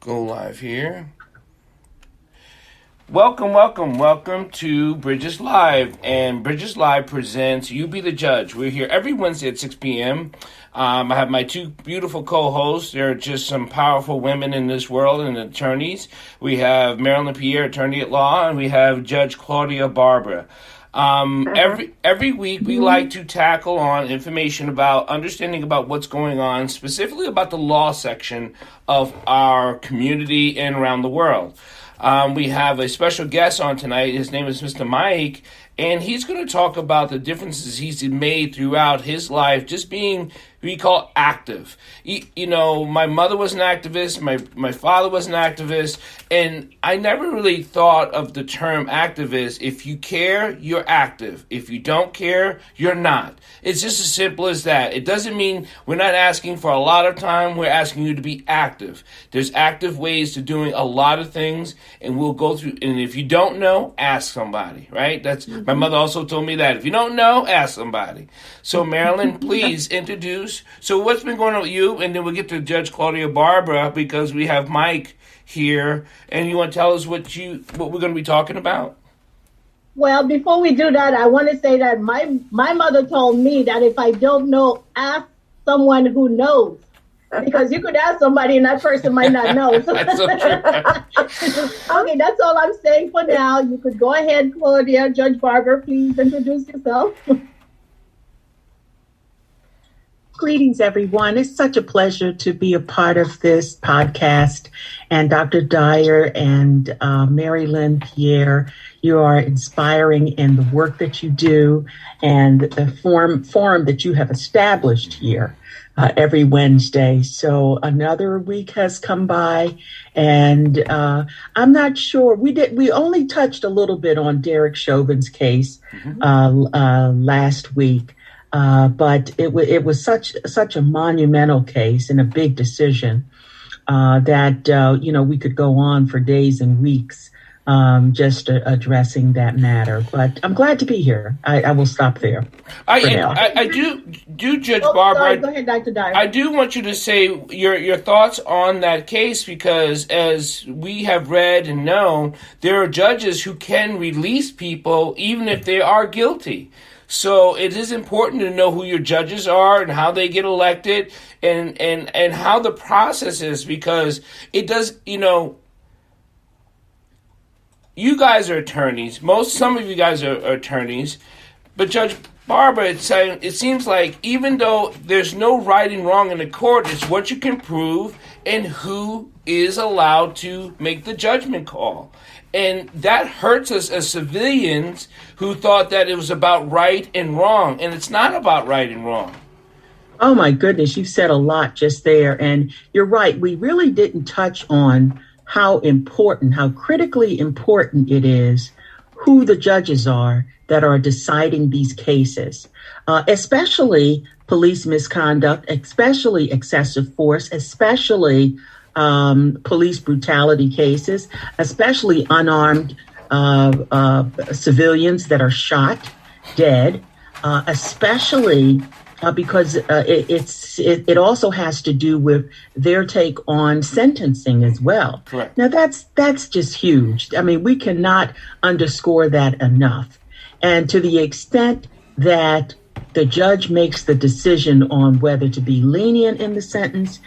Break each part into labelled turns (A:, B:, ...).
A: Go live here. Welcome to Bridges Live. And Bridges Live presents You Be the Judge. We're here every Wednesday at 6 p.m. I have my two beautiful co-hosts. They're just some powerful women in this world and attorneys. We have Marilyn Pierre, attorney at law, and we have Judge Claudia Barbara. Every week we like to tackle on information about understanding about what's going on, specifically about the law section of our community and around the world. We have a special guest on tonight. His name is Mr. Mike, and he's going to talk about the differences he's made throughout his life, just being we call active. You know, my mother was an activist, my father was an activist, and I never really thought of the term activist. If you care, you're active. If you don't care, you're not. It's just as simple as that. It doesn't mean we're not asking for a lot of time. We're asking you to be active. There's active ways to doing a lot of things, and we'll go through. And if you don't know, ask somebody, right? That's my mother also told me that. If you don't know, ask somebody. So Marilyn, please introduce. So what's been going on with you? And then we'll get to Judge Claudia Barbara because we have Mike here. And you want to tell us what we're going to be talking about?
B: Well, before we do that, I want to say that my mother told me that if I don't know, ask someone who knows. Because you could ask somebody and that person might not know.
A: That's so true.
B: Okay, that's all I'm saying for now. You could go ahead, Claudia. Judge Barbara, please introduce yourself.
C: Greetings, everyone. It's such a pleasure to be a part of this podcast. And Dr. Dyer and Marilyn Pierre, you are inspiring in the work that you do and the forum that you have established here every Wednesday. So another week has come by, and I'm not sure. We only touched a little bit on Derek Chauvin's case last week. But it was such a monumental case and a big decision that we could go on for days and weeks just addressing that matter. But I'm glad to be here. I will stop there.
A: I do, Judge Barbara.
B: Sorry, go ahead, Dr. Dyer.
A: I do want you to say your thoughts on that case because, as we have read and known, there are judges who can release people even if they are guilty. So it is important to know who your judges are and how they get elected and how the process is because it does, you guys are attorneys. Some of you guys are attorneys. But Judge Barbara, it seems like even though there's no right and wrong in the court, it's what you can prove and who is allowed to make the judgment call. And that hurts us as civilians who thought that it was about right and wrong. And it's not about right and wrong.
C: Oh, my goodness. You said a lot just there. And you're right. We really didn't touch on how critically important it is who the judges are that are deciding these cases, especially police misconduct, especially excessive force, especially police brutality cases, especially unarmed civilians that are shot dead, especially because it also has to do with their take on sentencing as well.
A: Correct.
C: Now that's just huge. I mean, we cannot underscore that enough. And to the extent that the judge makes the decision on whether to be lenient in the sentence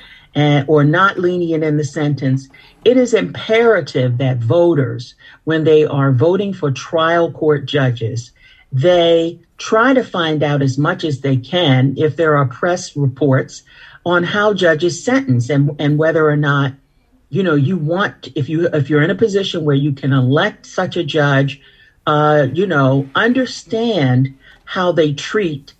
C: or not lenient in the sentence, it is imperative that voters, when they are voting for trial court judges, they try to find out as much as they can if there are press reports on how judges sentence and whether or not, you want, if you're in a position where you can elect such a judge, understand how they treat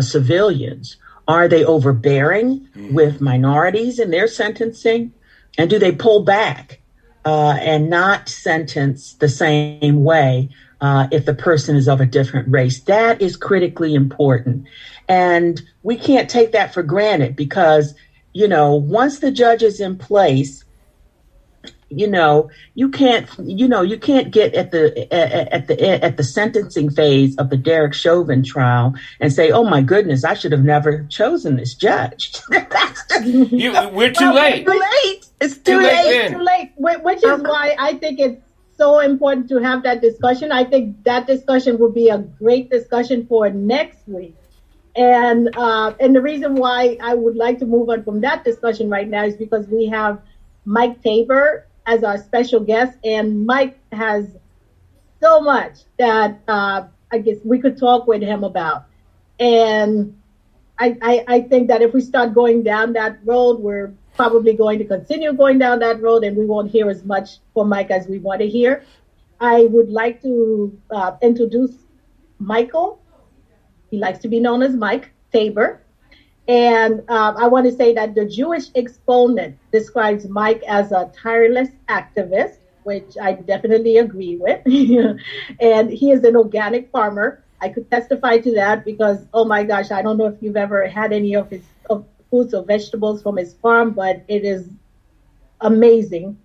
C: civilians. Are they overbearing with minorities in their sentencing? And do they pull back and not sentence the same way if the person is of a different race? That is critically important. And we can't take that for granted because, once the judge is in place, you can't get at the sentencing phase of the Derek Chauvin trial and say, "Oh my goodness, I should have never chosen this judge."
A: We're too late.
C: Too late. It's
A: Too
C: too
A: late
C: late.
A: then.
B: Too late, which is why I think it's so important to have that discussion. I think that discussion will be a great discussion for next week. And the reason why I would like to move on from that discussion right now is because we have Mike Tabor as our special guest, and Mike has so much that I guess we could talk with him about. And I think that if we start going down that road, we're probably going to continue going down that road, and we won't hear as much from Mike as we want to hear. I would like to introduce Michael. He likes to be known as Mike Tabor. And I want to say that the Jewish Exponent describes Mike as a tireless activist, which I definitely agree with. And he is an organic farmer. I could testify to that because, oh my gosh, I don't know if you've ever had any of his fruits or vegetables from his farm, but it is amazing.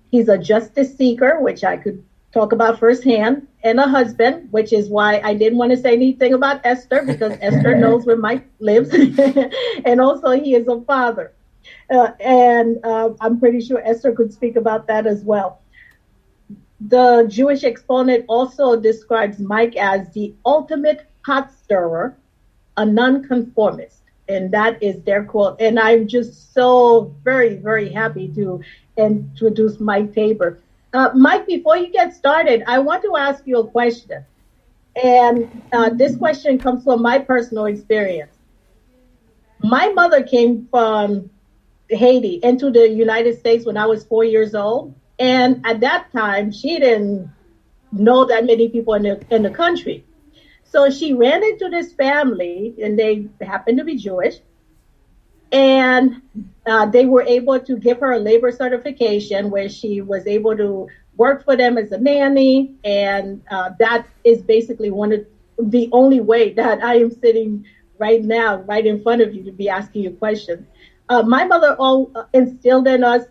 B: He's a justice seeker, which I could talk about firsthand, and a husband, which is why I didn't want to say anything about Esther, because Esther knows where Mike lives. And also he is a father. And I'm pretty sure Esther could speak about that as well. The Jewish Exponent also describes Mike as the ultimate pot stirrer, a nonconformist. And that is their quote. And I'm just so very, very happy to introduce Mike Tabor. Mike, before you get started, I want to ask you a question. And this question comes from my personal experience. My mother came from Haiti into the United States when I was 4 years old. And at that time, she didn't know that many people in the country. So she ran into this family, and they happened to be Jewish. And they were able to give her a labor certification where she was able to work for them as a nanny. And that is basically one of the only way that I am sitting right now, right in front of you, to be asking you questions. My mother instilled in us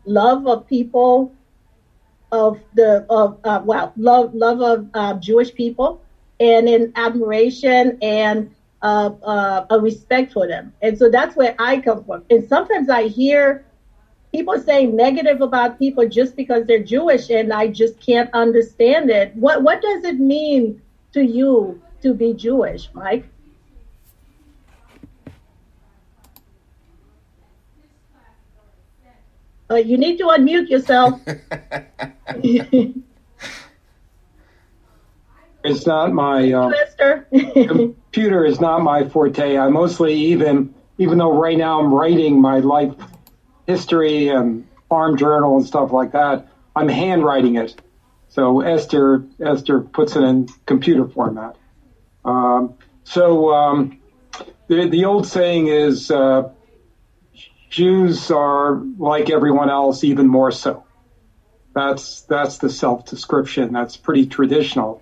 B: love of people, love of Jewish people, and in admiration and a respect for them. And so that's where I come from. And sometimes I hear people saying negative about people just because they're Jewish, and I just can't understand it. What does it mean to you to be Jewish, Mike? You need to unmute yourself.
D: It's not my computer is not my forte. I mostly, even though right now I'm writing my life history and farm journal and stuff like that, I'm handwriting it. So Esther puts it in computer format. The old saying is Jews are like everyone else, even more so. That's the self-description. That's pretty traditional.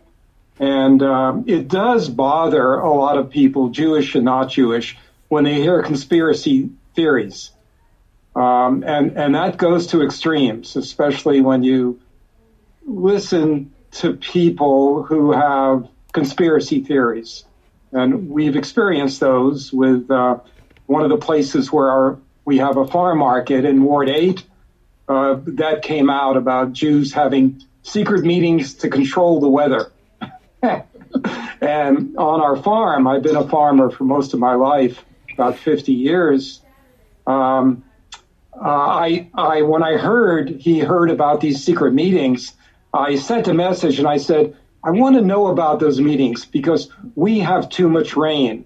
D: And it does bother a lot of people, Jewish and not Jewish, when they hear conspiracy theories. And that goes to extremes, especially when you listen to people who have conspiracy theories. And we've experienced those with one of the places where we have a farm market in Ward 8. That came out about Jews having secret meetings to control the weather. And on our farm, I've been a farmer for most of my life, about 50 years. When I heard about these secret meetings, I sent a message and I said, I want to know about those meetings because we have too much rain.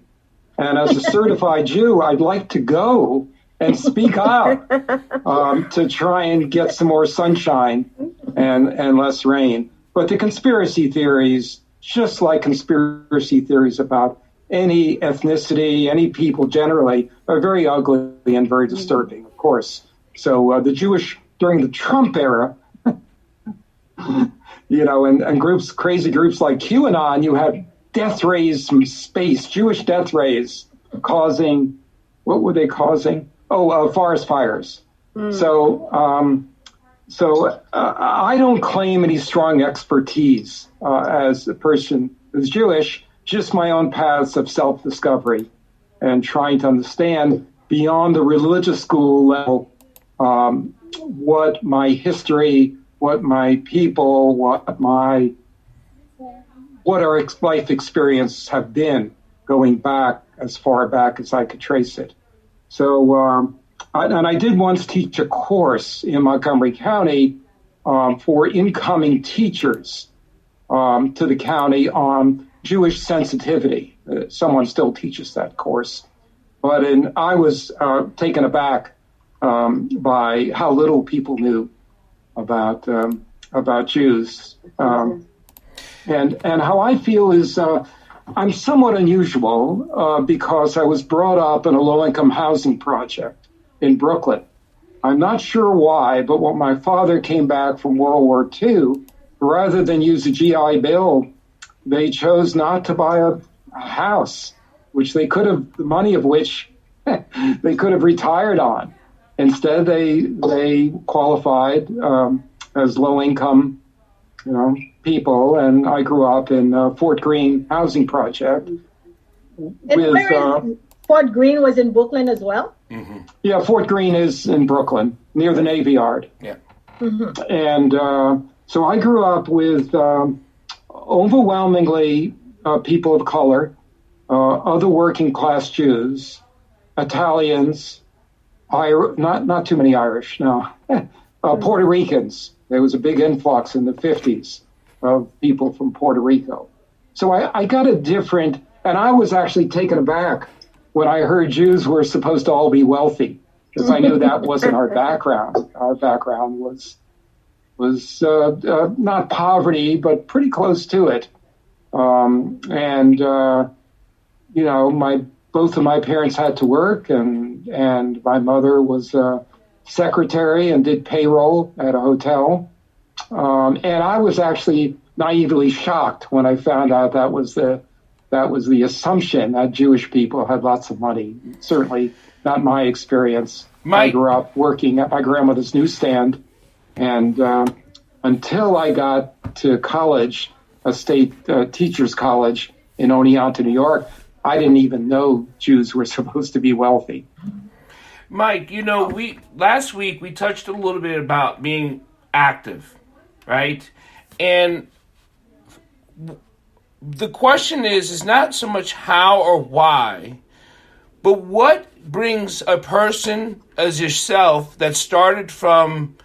D: And as a certified Jew, I'd like to go and speak out to try and get some more sunshine and less rain. But the conspiracy theories, just like conspiracy theories about any ethnicity, any people generally, are very ugly and very disturbing, of course. So the Jewish, during the Trump era, and groups, crazy groups like QAnon, you had death rays from space, Jewish death rays causing, what were they causing? Forest fires. So I don't claim any strong expertise as a person who's Jewish, just my own paths of self-discovery and trying to understand beyond the religious school level what my history, what my people, what our life experiences have been going back as far back as I could trace it. So, and I did once teach a course in Montgomery County for incoming teachers to the county on Jewish sensitivity. Someone still teaches that course. But I was taken aback by how little people knew about Jews. And how I feel is I'm somewhat unusual because I was brought up in a low-income housing project in Brooklyn. I'm not sure why, but when my father came back from World War II, rather than use a GI Bill, they chose not to buy a house, which they could have, the money of which they could have retired on. Instead, they qualified as low-income, people, and I grew up in Fort Greene housing project.
B: Fort Greene was in Brooklyn as well?
A: Mm-hmm.
D: Yeah, Fort Greene is in Brooklyn, near the Navy Yard.
A: Yeah.
B: Mm-hmm.
D: And so I grew up with overwhelmingly people of color, other working class Jews, Italians, not too many Irish, no, Puerto Ricans. There was a big influx in the 50s of people from Puerto Rico. So I got a different, and I was actually taken aback when I heard Jews were supposed to all be wealthy, because I knew that wasn't our background. Our background was not poverty, but pretty close to it. Both of my parents had to work, and my mother was a secretary and did payroll at a hotel. And I was actually naively shocked when I found out that was the assumption that Jewish people had lots of money. Certainly not my experience. I grew up working at my grandmother's newsstand, and until I got to college, a state teachers college in Oneonta, New York, I didn't even know Jews were supposed to be wealthy.
A: Mike, last week we touched a little bit about being active, right? And the question is not so much how or why, but what brings a person as yourself that started from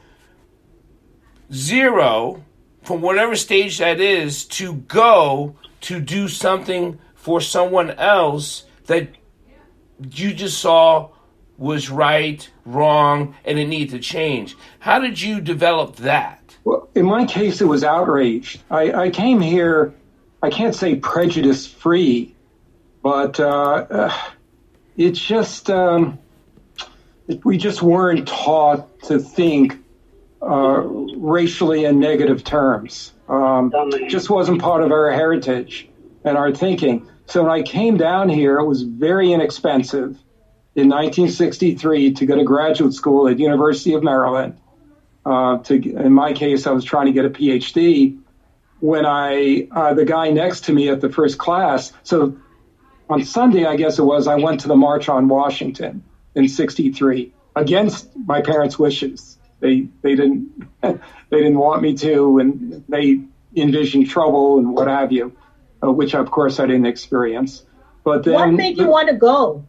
A: zero, from whatever stage that is, to go to do something for someone else that you just saw was right, wrong, and it needed to change. How did you develop that?
D: Well, in my case, it was outrage. I came here, I can't say prejudice-free, but it's just, we just weren't taught to think racially in negative terms. It just wasn't part of our heritage and our thinking. So when I came down here, it was very inexpensive in 1963 to go to graduate school at University of Maryland. In my case, I was trying to get a PhD. When the guy next to me at the first class, so on Sunday, I guess it was, I went to the March on Washington in 63 against my parents' wishes. They didn't want me to, and they envisioned trouble and what have you, which of course I didn't experience. But then,
B: what made you want to go?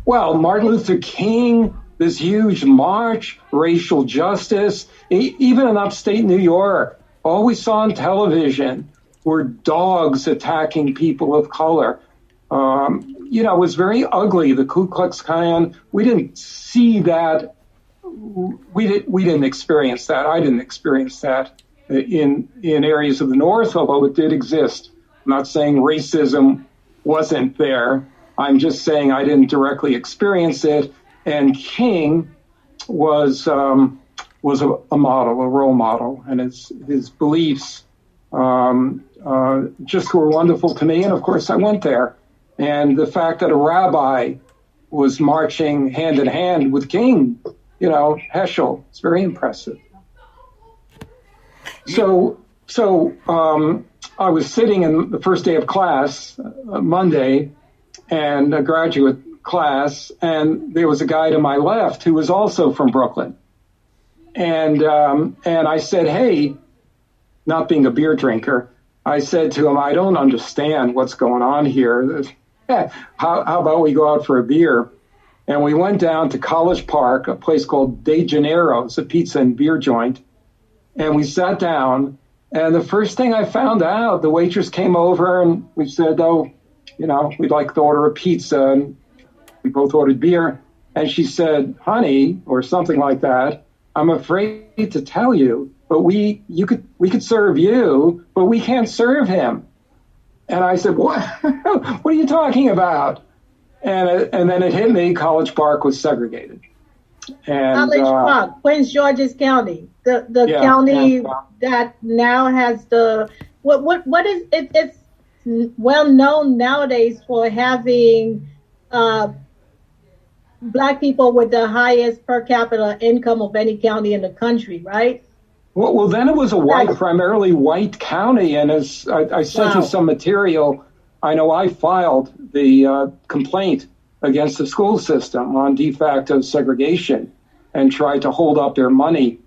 D: Well, Martin Luther King, this huge march, racial justice, even in upstate New York, all we saw on television were dogs attacking people of color. It was very ugly. The Ku Klux Klan, we didn't see that. We didn't experience that. I didn't experience that in areas of the North, although it did exist. I'm not saying racism wasn't there. I'm just saying I didn't directly experience it. And King was a model, a role model, and his beliefs just were wonderful to me. And of course, I went there. And the fact that a rabbi was marching hand in hand with King, Heschel, it's very impressive. I was sitting in the first day of class, Monday, and a graduate class, and there was a guy to my left who was also from Brooklyn. And I said, hey, not being a beer drinker, I said to him, I don't understand what's going on here. How about we go out for a beer? And we went down to College Park, a place called De Janeiro's, a pizza and beer joint. And we sat down. And the first thing I found out, the waitress came over and we said, oh, we'd like to order a pizza. And we both ordered beer. And she said, honey, or something like that, I'm afraid to tell you, but we could serve you, but we can't serve him. And I said, what? What are you talking about? And then it hit me, College Park was segregated. And,
B: College Park, Prince George's County, the county that now has what is it? It's well known nowadays for having Black people with the highest per capita income of any county in the country, right?
D: Well, then it was a primarily white county, and as I sent you some material, I know I filed the complaint against the school system on de facto segregation and tried to hold up their money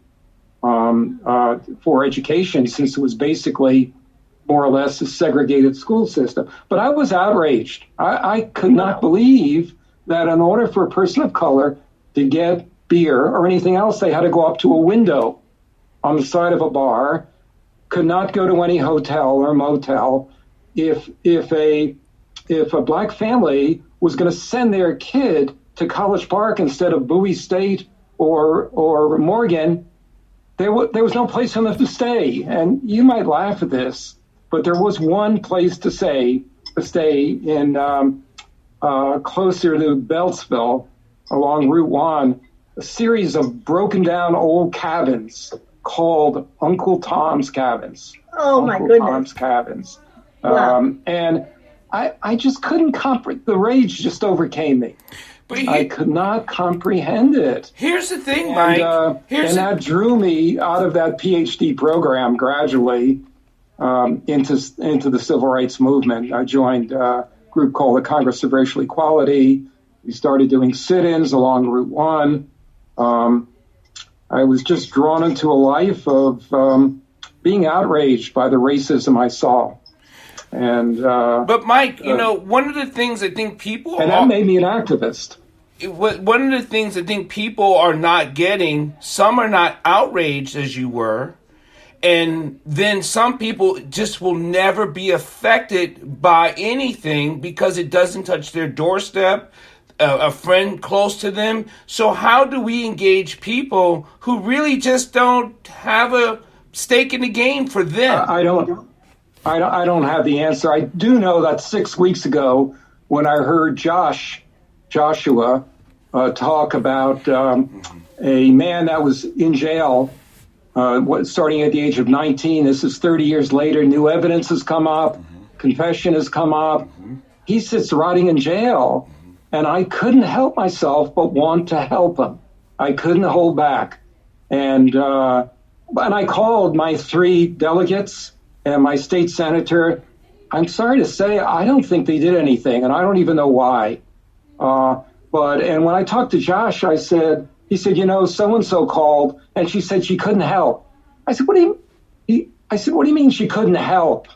D: for education, since it was basically more or less a segregated school system. But I was outraged. I could not believe that in order for a person of color to get beer or anything else, they had to go up to a window on the side of a bar, could not go to any hotel or motel. If a Black family was going to send their kid to College Park instead of Bowie State or Morgan, there was no place for them to stay. And you might laugh at this, but there was one place to stay in closer to Beltsville along Route 1, a series of broken down old cabins called Uncle Tom's Cabins.
B: Oh, my goodness.
D: Uncle Tom's Cabins.
B: Wow.
D: And I just couldn't comprehend. The rage just overcame me. But I could not comprehend it.
A: Here's the thing, Mike.
D: And that drew me out of that PhD program gradually into the civil rights movement. I joined a group called the Congress of Racial Equality. We started doing sit-ins along Route 1. I was just drawn into a life of being outraged by the racism I saw.
A: But Mike, one of the things I think people
D: that made me an activist.
A: One of the things I think people are not getting, some are not outraged as you were, and then some people just will never be affected by anything because it doesn't touch their doorstep, a friend close to them. So how do we engage people who really just don't have a stake in the game for them?
D: I don't have the answer. I do know that 6 weeks ago, when I heard Joshua talk about a man that was in jail starting at the age of 19. This is 30 years later. New evidence has come up. Confession has come up. He sits rotting in jail. And I couldn't help myself but want to help him. I couldn't hold back. And I called my 3 delegates and my state senator. I'm sorry to say, I don't think they did anything, and I don't even know why. And when I talked to Josh, he said, so-and-so called, and she said she couldn't help. I said, what do you mean she couldn't help?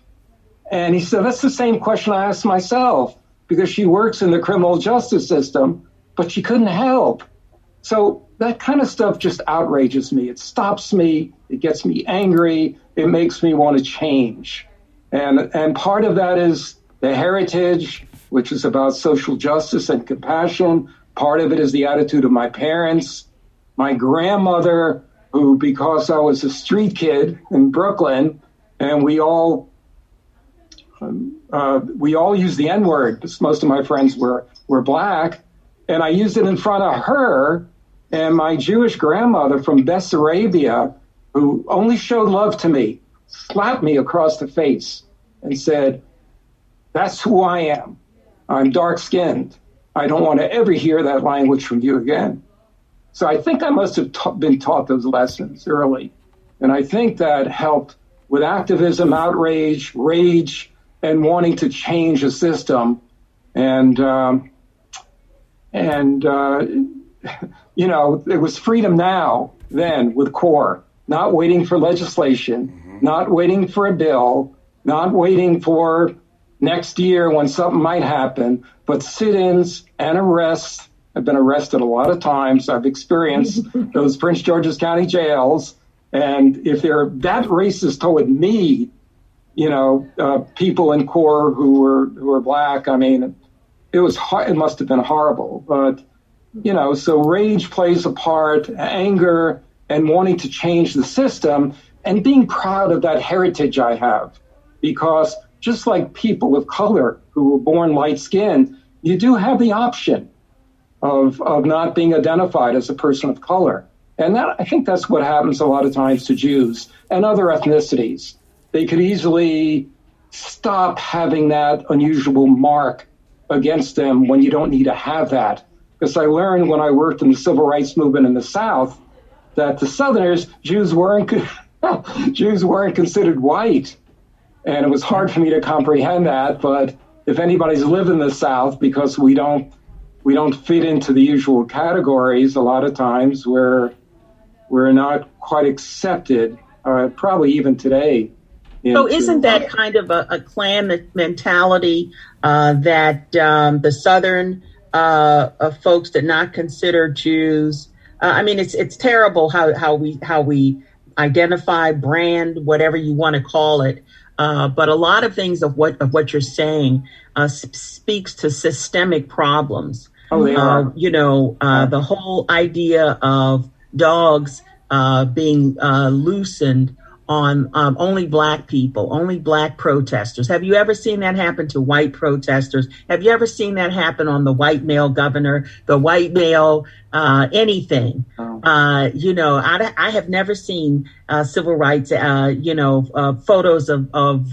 D: And he said, that's the same question I asked myself, because she works in the criminal justice system, but she couldn't help. So that kind of stuff just outrages me. It stops me. It gets me angry. It makes me want to change. And part of that is the heritage, which is about social justice and compassion. Part of it is the attitude of my parents, my grandmother, who, because I was a street kid in Brooklyn, and we all used the N-word, because most of my friends were Black, and I used it in front of her and my Jewish grandmother from Bessarabia, who only showed love to me, slapped me across the face and said, that's who I am. I'm dark-skinned. I don't want to ever hear that language from you again. So I think I must have been taught those lessons early. And I think that helped with activism, outrage, rage, and wanting to change the system. And you know, it was freedom now, then, with CORE, not waiting for legislation, not waiting for a bill, not waiting for next year when something might happen, but sit-ins and arrests. I've been arrested a lot of times. I've experienced those Prince George's County jails. And if they're that racist toward me, you know, people in CORE who were black, I mean, it was hard, it must have been horrible. But, you know, so rage plays a part, anger, and wanting to change the system, and being proud of that heritage I have. Because just like people of color who were born light-skinned, you do have the option of not being identified as a person of color. And that, I think that's what happens a lot of times to Jews and other ethnicities. They could easily stop having that unusual mark against them when you don't need to have that. Because I learned when I worked in the civil rights movement in the South that the Southerners, Jews weren't considered white. And it was hard for me to comprehend that. But if anybody's lived in the South, because we don't fit into the usual categories, a lot of times we're not quite accepted, probably even today.
C: So isn't that kind of a clan mentality that the Southern folks did not consider Jews? I mean, it's terrible how we identify, brand, whatever you want to call it. But a lot of things of what you're saying speaks to systemic problems.
D: Oh, they are.
C: You know, the whole idea of dogs being loosened on only black people, only black protesters. Have you ever seen that happen to white protesters? Have you ever seen that happen on the white male governor, the white male anything? Oh. You know, I have never seen civil rights, photos of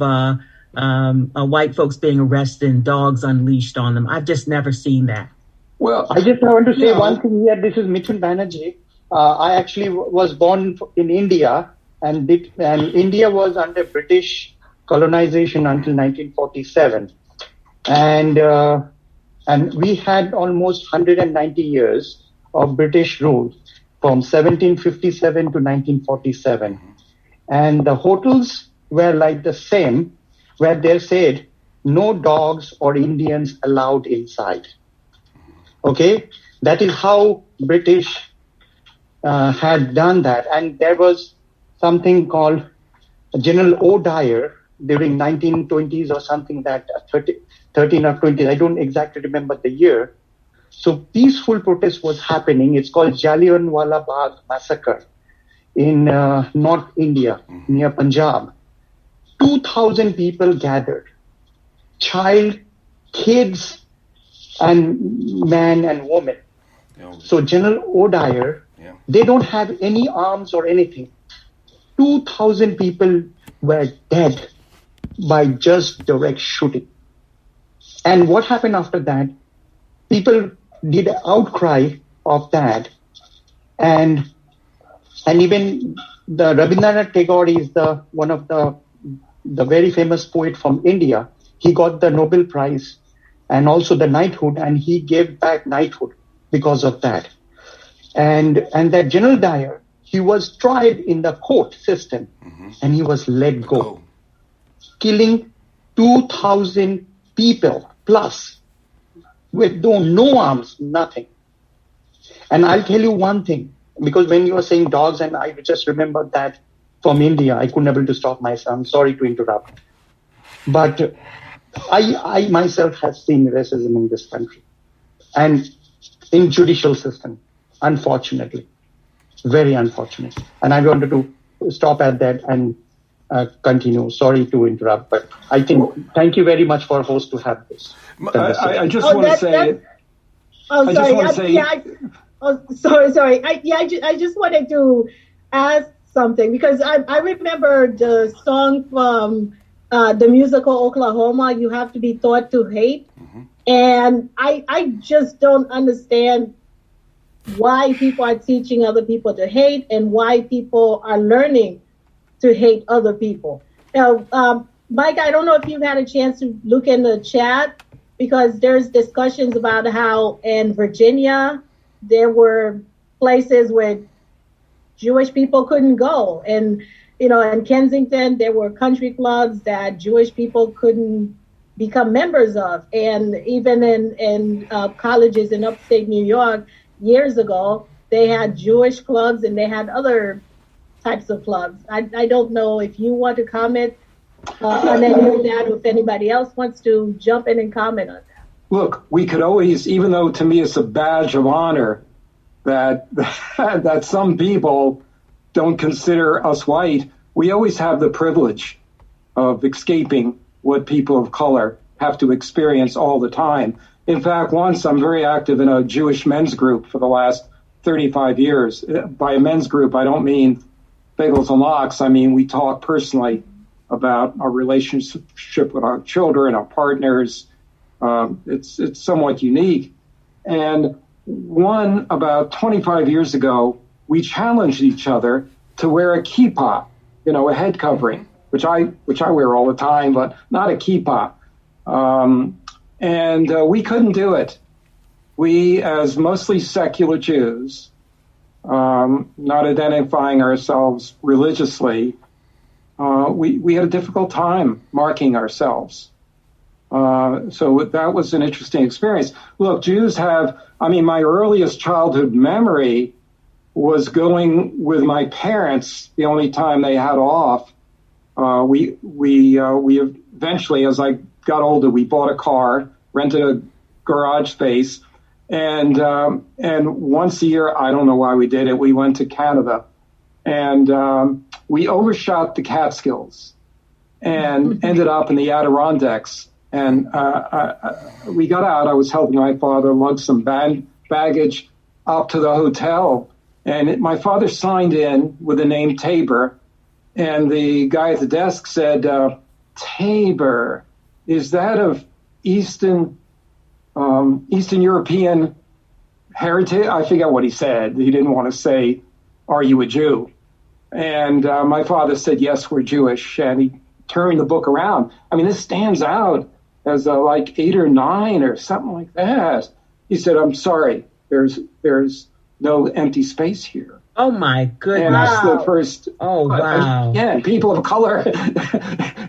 C: white folks being arrested and dogs unleashed on them. I've just never seen that.
D: Well,
E: I just want to say one thing here. This is Mithun Banerjee. I actually was born in India, and India was under British colonization until 1947, and we had almost 190 years of British rule from 1757 to 1947, and the hotels were like the same, where they said no dogs or Indians allowed inside. Okay, that is how British had done that. And there was something called General O. Dyer during 1920s or something, that 13 or 20, I don't exactly remember the year. So peaceful protest was happening. It's called Jalyan Wallabag Massacre in North India, near Punjab. 2,000 people gathered, child, kids, and man and woman. So General O. Dyer, they don't have any arms or anything. 2,000 people were dead by just direct shooting. And what happened after that? People did an outcry of that. And even the Rabindranath Tagore is one of the very famous poet from India. He got the Nobel Prize and also the knighthood, and he gave back knighthood because of that. And that General Dyer, he was tried in the court system, and he was let go, killing 2,000 people plus with no arms, nothing. And I'll tell you one thing, because when you were saying dogs, and I just remembered that from India, I couldn't able to stop myself. I'm sorry to interrupt. But I myself have seen racism in this country and in judicial system, unfortunately, very unfortunate. And I wanted to stop at that and continue. Sorry to interrupt, but I think thank you very much for host to have this.
D: I just want to say.
B: Sorry. I just wanted to ask something, because I remember the song from the musical Oklahoma, You Have to Be Taught to Hate. And I just don't understand why people are teaching other people to hate and why people are learning to hate other people. Now, Mike, I don't know if you've had a chance to look in the chat, because there's discussions about how in Virginia there were places where Jewish people couldn't go. And, in Kensington, there were country clubs that Jewish people couldn't become members of. And even in colleges in upstate New York years ago, they had Jewish clubs and they had other types of clubs. I don't know if you want to comment on any of that, or if anybody else wants to jump in and comment on that.
D: Look, we could always, even though to me it's a badge of honor that that some people don't consider us white, we always have the privilege of escaping what people of color have to experience all the time. In fact, once I'm very active in a Jewish men's group for the last 35 years. By a men's group, I don't mean bagels and lox. I mean, we talk personally about our relationship with our children, our partners. It's somewhat unique. And about 25 years ago, we challenged each other to wear a kippah, a head covering, which I wear all the time, but not a kippah. And we couldn't do it. We, as mostly secular Jews, not identifying ourselves religiously, we had a difficult time marking ourselves. So that was an interesting experience. Look, Jews my earliest childhood memory was going with my parents the only time they had off. We eventually, as I got older, we bought a car, rented a garage space, and once a year, I don't know why we did it, we went to Canada, and we overshot the Catskills and ended up in the Adirondacks. And we got out. I was helping my father lug some baggage up to the hotel. And my father signed in with the name Tabor. And the guy at the desk said, Tabor, is that of Eastern European heritage? I forget what he said. He didn't want to say, are you a Jew? And my father said, yes, we're Jewish. And he turned the book around. I mean, this stands out as like 8 or 9 or something like that. He said, I'm sorry, there's no empty space here.
C: Oh my goodness.
D: And that's the first.
C: Oh, wow.
D: Again, people of color,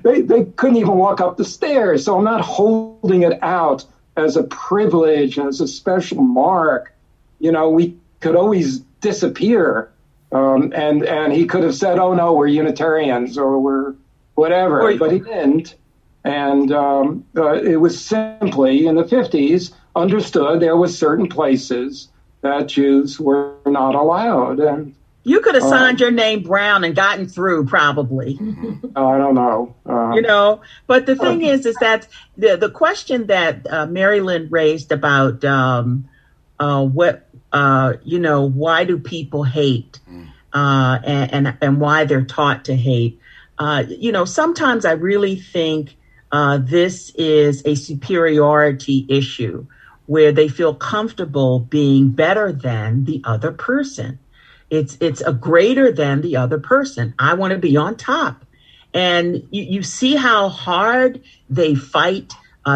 D: they couldn't even walk up the stairs. So I'm not holding it out as a privilege, as a special mark. We could always disappear. And he could have said, oh no, we're Unitarians or we're whatever, but he didn't. And it was simply in the 50s understood there were certain places that Jews were not allowed. And
C: you could have signed your name Brown and gotten through, probably.
D: I don't know.
C: But the thing is that the question that Mary Lynn raised about why do people hate and why they're taught to hate. Sometimes I really think this is a superiority issue where they feel comfortable being better than the other person. It's a greater than the other person. I want to be on top. And you see how hard they fight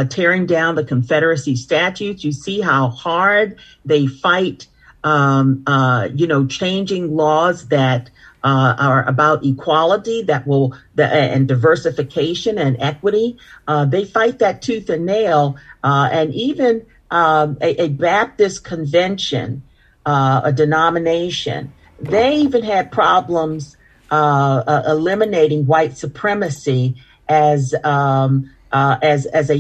C: tearing down the Confederacy statutes. You see how hard they fight, changing laws that are about equality, and diversification and equity. They fight that tooth and nail. And even a Baptist convention, a denomination, they even had problems eliminating white supremacy as a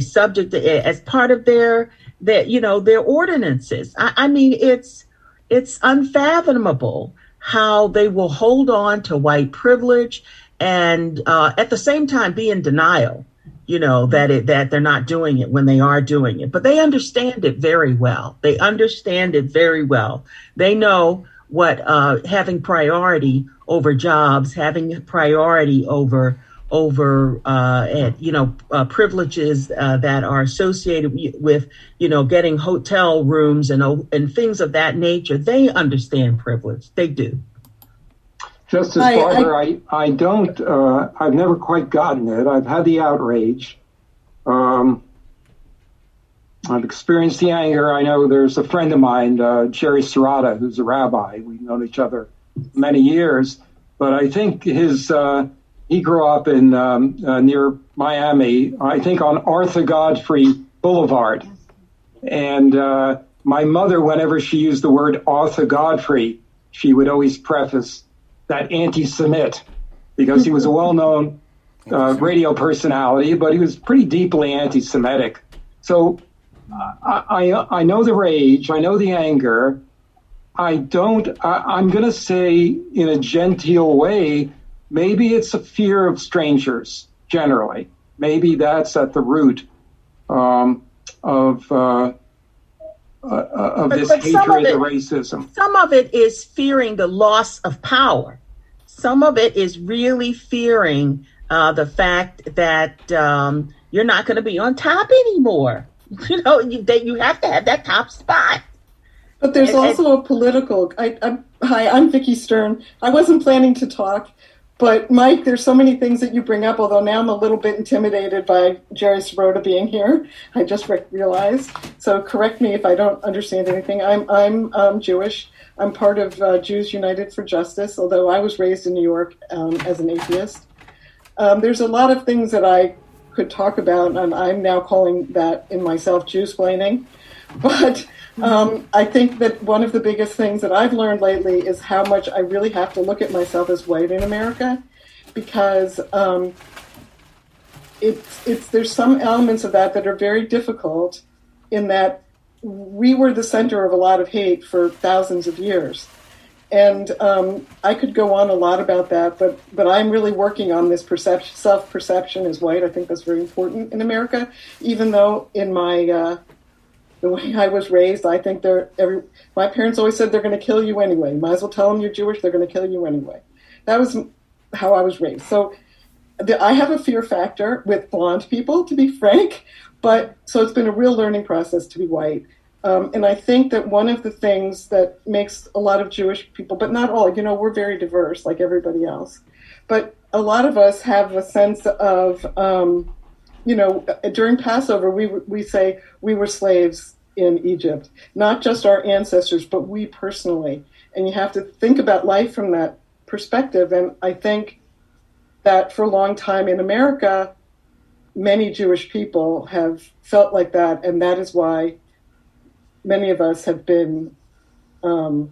C: subject, as part of their ordinances. I mean, it's unfathomable how they will hold on to white privilege and at the same time be in denial, that they're not doing it when they are doing it. But they understand it very well. They know what having priority over jobs, having priority over privileges that are associated with, getting hotel rooms and things of that nature. They understand privilege. They do.
D: Justice Barber, I don't, I've never quite gotten it. I've had the outrage. I've experienced the anger. I know there's a friend of mine, Jerry Serrata, who's a rabbi. We've known each other many years, but I think he grew up in near Miami, I think on Arthur Godfrey Boulevard. And my mother, whenever she used the word Arthur Godfrey, she would always preface that anti-Semit, because he was a well-known radio personality, but he was pretty deeply anti-Semitic. So I know the rage, I know the anger. I'm going to say in a genteel way, maybe it's a fear of strangers, generally. Maybe that's at the root of this hatred, the racism.
C: Some of it is fearing the loss of power. Some of it is really fearing the fact that you're not going to be on top anymore. You know, that you have to have that top spot.
F: But there's also a political. Hi, I'm Vicki Stern. I wasn't planning to talk, but Mike, there's so many things that you bring up. Although now I'm a little bit intimidated by Jerry Sirota being here. I just realized. So correct me if I don't understand anything. I'm Jewish. I'm part of Jews United for Justice. Although I was raised in New York as an atheist. There's a lot of things that I could talk about, and I'm now calling that in myself Jewsplaining. But I think that one of the biggest things that I've learned lately is how much I really have to look at myself as white in America, because there's some elements of that are very difficult, in that we were the center of a lot of hate for thousands of years. And I could go on a lot about that, but I'm really working on this self-perception as white. I think that's very important in America, even though in my the way I was raised, I think my parents always said they're going to kill you anyway. You might as well tell them you're Jewish, they're going to kill you anyway. That was how I was raised. So I have a fear factor with blonde people, to be frank, so it's been a real learning process to be white. And I think that one of the things that makes a lot of Jewish people, but not all, we're very diverse like everybody else, but a lot of us have a sense of, during Passover, we say we were slaves in Egypt, not just our ancestors, but we personally. And you have to think about life from that perspective. And I think that for a long time in America, many Jewish people have felt like that. And that is why many of us have been, I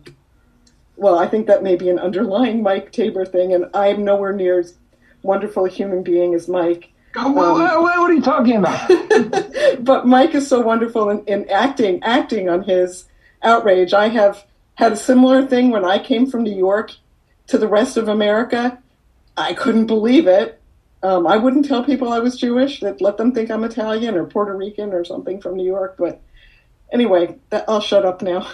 F: think that may be an underlying Mike Tabor thing. And I'm nowhere near as wonderful a human being as Mike.
D: What are you talking about?
F: But Mike is so wonderful in acting on his outrage. I have had a similar thing when I came from New York to the rest of America. I couldn't believe it. I wouldn't tell people I was Jewish, let them think I'm Italian or Puerto Rican or something from New York. But anyway, I'll shut up now.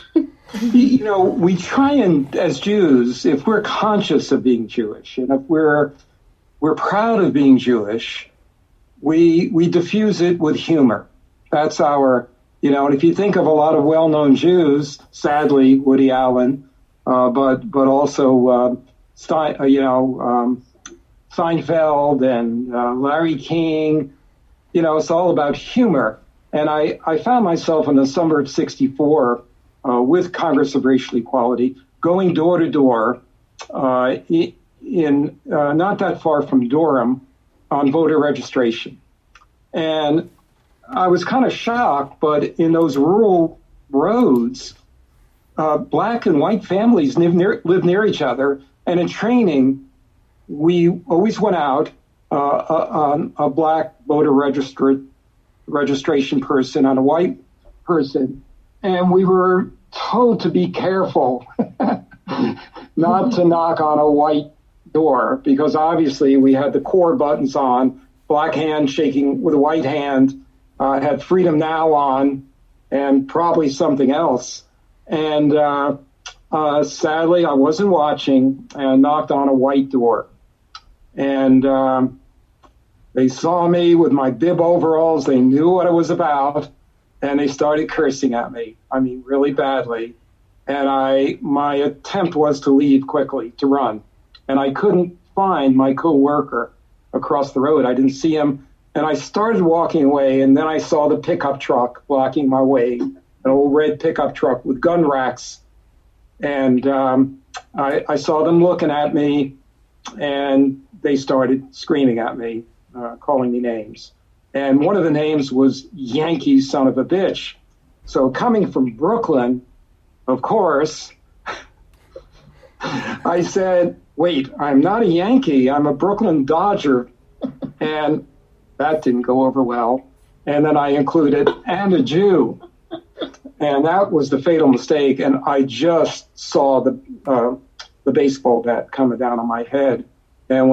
D: We try and, as Jews, if we're conscious of being Jewish and if we're proud of being Jewish, we diffuse it with humor. That's our, and if you think of a lot of well-known Jews, sadly, Woody Allen, but also Seinfeld and Larry King, it's all about humor. And I found myself in the summer of '64 with Congress of Racial Equality, going door to door in not that far from Durham on voter registration. And I was kind of shocked, but in those rural roads, black and white families live near each other. And in training, we always went out on a black voter registration person on a white person. And we were told to be careful not to knock on a white door, because obviously we had the core buttons on, black hand shaking with a white hand, had Freedom Now on, and probably something else. And sadly, I wasn't watching and knocked on a white door. And they saw me with my bib overalls. They knew what it was about. And they started cursing at me. I mean, really badly. And my attempt was to leave quickly, to run. and I couldn't find my coworker across the road. I didn't see him, and I started walking away, and then I saw the pickup truck blocking my way, an old red pickup truck with gun racks, and I saw them looking at me, and they started screaming at me, calling me names. And one of the names was Yankee son of a bitch. So coming from Brooklyn, of course, I said, wait, I'm not a Yankee, I'm a Brooklyn Dodger. And that didn't go over well. And then I included, and a Jew. And that was the fatal mistake. And I just saw the baseball bat coming down on my head. And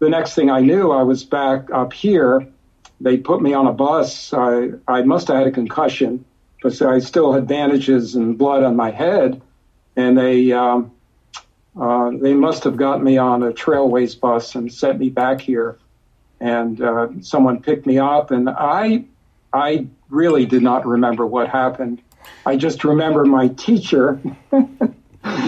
D: the next thing I knew, I was back up here. They put me on a bus. I must have had a concussion, but I still had bandages and blood on my head. And they must have got me on a Trailways bus and sent me back here. And someone picked me up, and I really did not remember what happened. I just remember my teacher,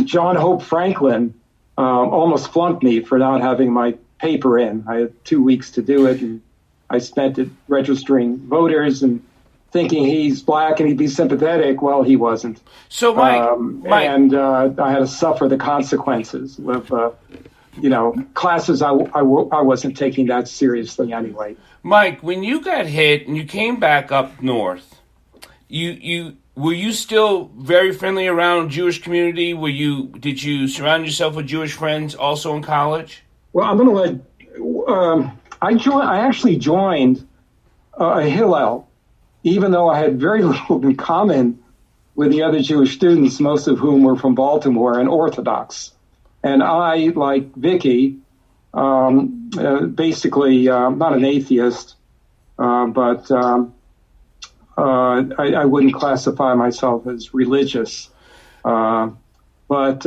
D: John Hope Franklin, almost flunked me for not having my paper in. I had 2 weeks to do it, and I spent it registering voters and thinking he's black and he'd be sympathetic. Well, he wasn't.
A: So, Mike,
D: and I had to suffer the consequences of, classes I wasn't taking that seriously anyway.
A: Mike, when you got hit and you came back up north, were you still very friendly around Jewish community? Did you surround yourself with Jewish friends also in college?
D: Well, I'm going to I actually joined a Hillel, even though I had very little in common with the other Jewish students, most of whom were from Baltimore and Orthodox. And I, like Vicky, basically not an atheist, but I wouldn't classify myself as religious. But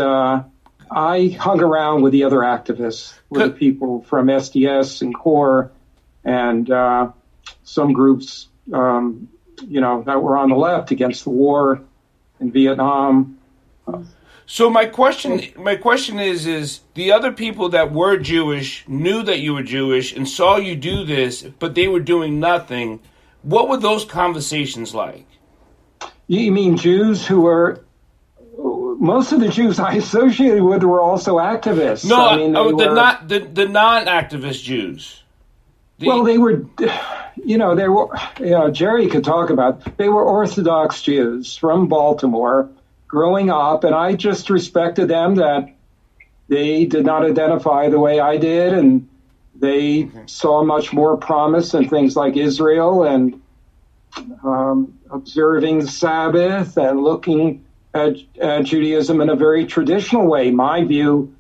D: I hung around with the other activists, with the people from SDS and CORE, and some groups, that were on the left against the war in Vietnam.
A: So my question is the other people that were Jewish knew that you were Jewish and saw you do this, but they were doing nothing. What were those conversations like?
D: You mean Jews who were... Most of the Jews I associated with were also activists.
A: No, the non-activist Jews.
D: They were, Jerry could talk about, they were Orthodox Jews from Baltimore growing up, and I just respected them that they did not identify the way I did, and they saw much more promise in things like Israel and observing the Sabbath and looking at Judaism in a very traditional way. My view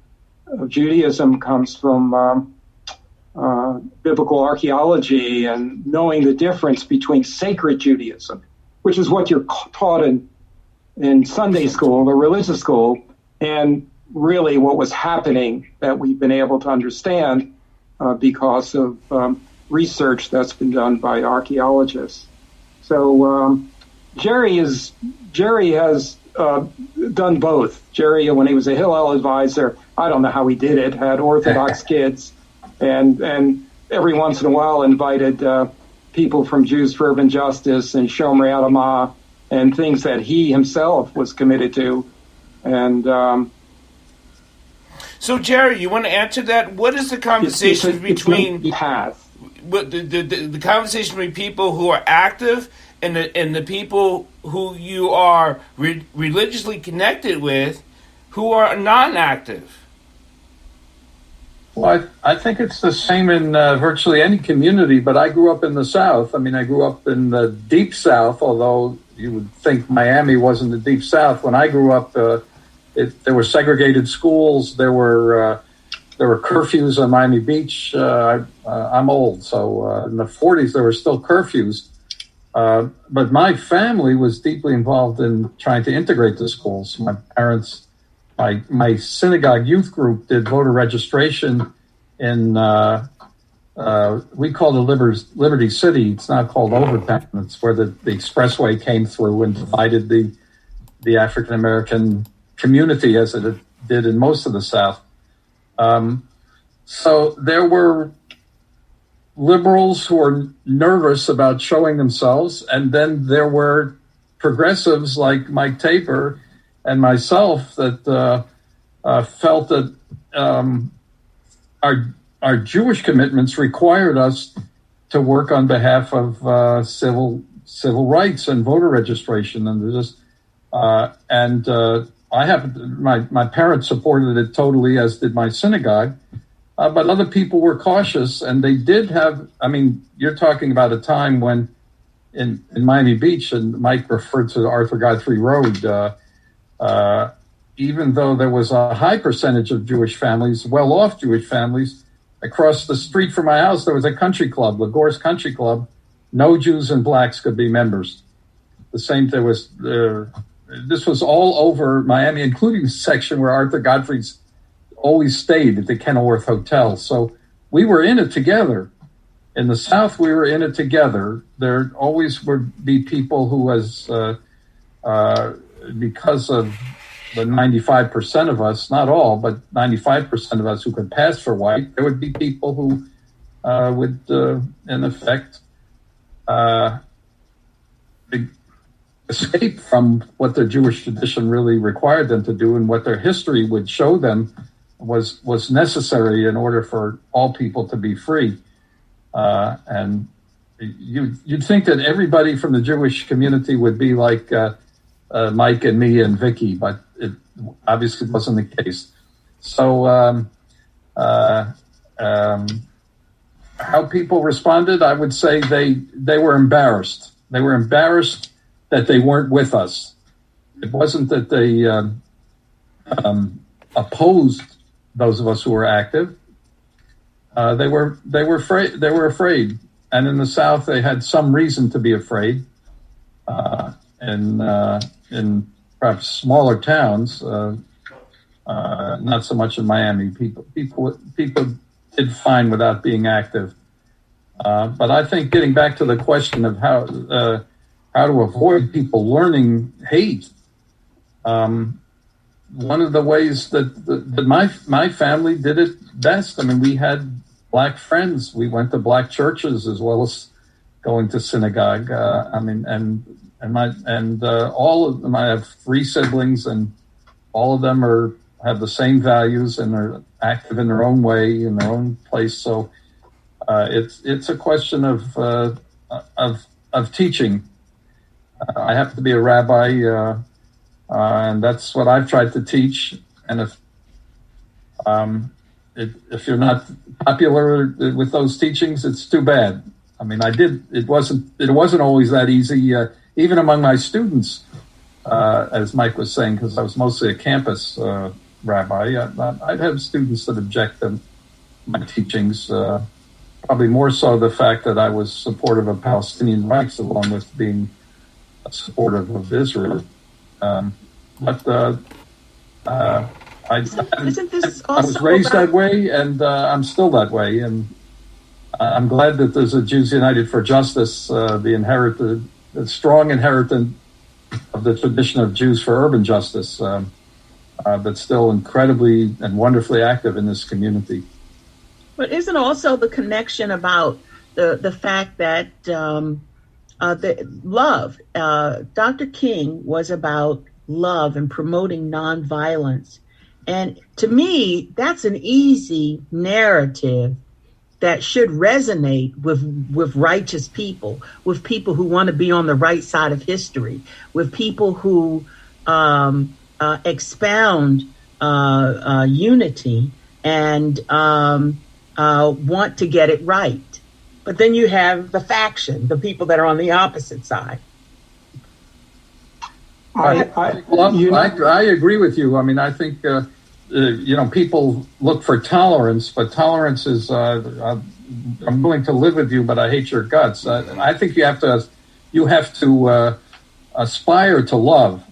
D: of Judaism comes from biblical archaeology and knowing the difference between sacred Judaism, which is what you're taught in Sunday school or religious school, and really what was happening that we've been able to understand because of research that's been done by archaeologists. So Jerry has done both. Jerry, when he was a Hillel advisor, I don't know how he did it, had Orthodox kids, and every once in a while invited people from Jews for Urban Justice and Shomrei Adamah and things that he himself was committed to. And
A: so, Jerry, you want to answer that? What is the conversation between the conversation between people who are active and the people who you are religiously connected with who are non-active?
G: Well, I think it's the same in virtually any community, but I grew up in the South. I mean, I grew up in the Deep South, although you would think Miami wasn't the Deep South. When I grew up, there were segregated schools. There were curfews on Miami Beach. I'm old, so in the 40s there were still curfews. But my family was deeply involved in trying to integrate the schools. My parents, my synagogue youth group did voter registration in, we called it Liberty City. It's now called Overtown. It's where the expressway came through and divided the African-American community as it did in most of the South. So there were liberals who were nervous about showing themselves, and then there were progressives like Mike Tabor and myself that felt that our Jewish commitments required us to work on behalf of civil rights and voter registration, and I happened. My parents supported it totally, as did my synagogue. But other people were cautious, and they did have. I mean, you're talking about a time when, in Miami Beach, and Mike referred to Arthur Godfrey Road. Even though there was a high percentage of Jewish families, well-off Jewish families, across the street from my house, there was a country club, Lagor's Country Club. No Jews and blacks could be members. The same thing was. This was all over Miami, including the section where Arthur Godfrey's always stayed at the Kenilworth Hotel. So we were in it together. In the South, we were in it together. There always would be people who, because of the 95% of us, not all, but 95% of us who could pass for white, there would be people who would, in effect, escape from what their Jewish tradition really required them to do, and what their history would show them was necessary in order for all people to be free. And you'd think that everybody from the Jewish community would be like Mike and me and Vicky, but it obviously wasn't the case. So how people responded, I would say they were embarrassed. They were embarrassed that they weren't with us. It wasn't that they opposed those of us who were active. They were afraid. They were afraid, and in the South, they had some reason to be afraid. In perhaps smaller towns, not so much in Miami. People did fine without being active. But I think getting back to the question of how to avoid people learning hate. One of the ways that my family did it best. I mean, we had black friends. We went to black churches as well as going to synagogue. All of them. I have 3 siblings, and all of them have the same values and are active in their own way, in their own place. So it's a question of teaching. I happen to be a rabbi. And that's what I've tried to teach. And if you're not popular with those teachings, it's too bad. I mean, it wasn't always that easy, even among my students, as Mike was saying, because I was mostly a campus rabbi. I'd have students that object to my teachings, probably more so the fact that I was supportive of Palestinian rights, along with being supportive of Israel. I was raised that way, and I'm still that way. And I'm glad that there's a Jews United for Justice, the strong inheritant of the tradition of Jews for Urban Justice, that's still incredibly and wonderfully active in this community.
C: But isn't also the connection about the fact that the love, Dr. King was about love and promoting nonviolence. And to me, that's an easy narrative that should resonate with righteous people, with people who want to be on the right side of history, with people who expound unity and want to get it right. But then you have the faction, the people that are on the opposite side.
G: I agree with you. I mean, I think, people look for tolerance, but tolerance is, I'm willing to live with you, but I hate your guts. I think you have to aspire to love.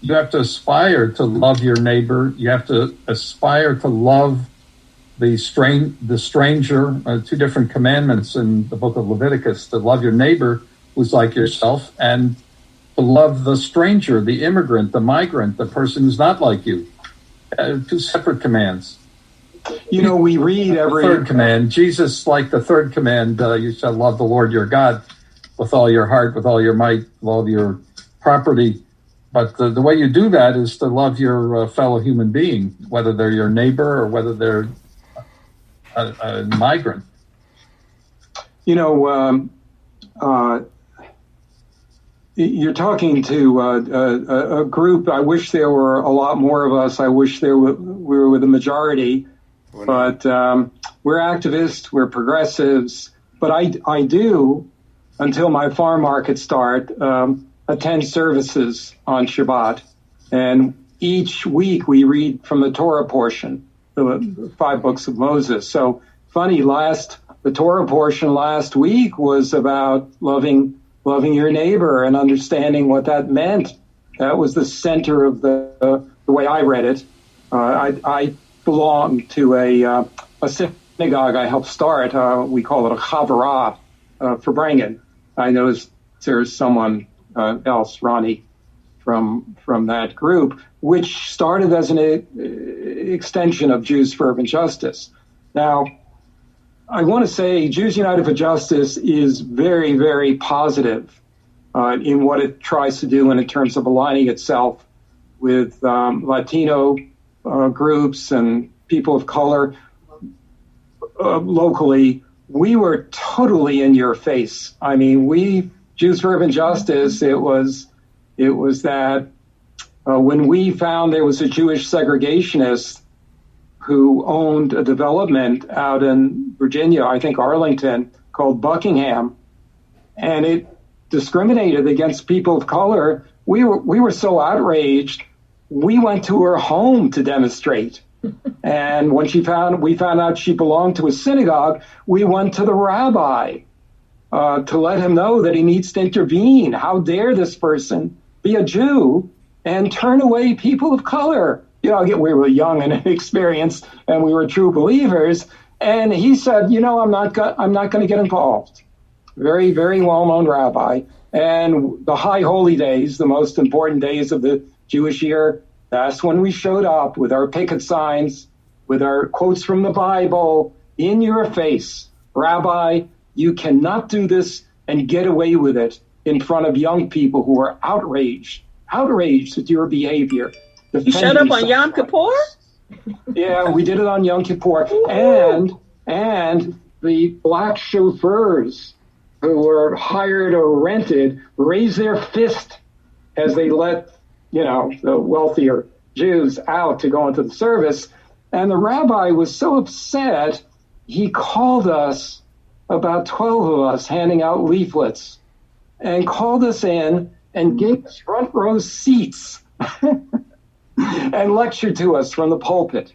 G: You have to aspire to love your neighbor. You have to aspire to love the stranger, 2 different commandments in the book of Leviticus, to love your neighbor who's like yourself, and to love the stranger, the immigrant, the migrant, the person who's not like you. 2 separate commands.
D: We read every
G: third command. Jesus, like the third command, you shall love the Lord your God with all your heart, with all your might, with all your property. But the way you do that is to love your fellow human being, whether they're your neighbor or whether they're a migrant.
D: You're talking to a group. I wish there were a lot more of us. I wish we were the majority. But we're activists, we're progressives. But I do, until my farm markets start, attend services on Shabbat. And each week we read from the Torah portion, the 5 books of Moses. So funny, the Torah portion last week was about loving your neighbor and understanding what that meant. That was the center of the way I read it. I belong to a synagogue I helped start. We call it a chavarah for Brangen. I know there's someone else, Ronnie, from that group, which started as an extension of Jews for Urban Justice. Now, I want to say Jews United for Justice is very, very positive in what it tries to do in terms of aligning itself with Latino groups and people of color locally. We were totally in your face. I mean, Jews for Urban Justice, it was that when we found there was a Jewish segregationist who owned a development out in Virginia, I think Arlington, called Buckingham, and it discriminated against people of color. We were so outraged, we went to her home to demonstrate. And when we found out she belonged to a synagogue, we went to the rabbi to let him know that he needs to intervene. How dare this person be a Jew and turn away people of color? We were young and inexperienced, and we were true believers. And he said, I'm not going to get involved. Very, very well-known rabbi. And the high holy days, the most important days of the Jewish year, that's when we showed up with our picket signs, with our quotes from the Bible, in your face. Rabbi, you cannot do this and get away with it in front of young people who are outraged at your behavior.
H: You showed up on Yom Kippur?
D: Yeah, we did it on Yom Kippur. And the black chauffeurs who were hired or rented raised their fist as they let, the wealthier Jews out to go into the service. And the rabbi was so upset, he called us, about 12 of us, handing out leaflets, and called us in and gave us front row seats and lectured to us from the pulpit.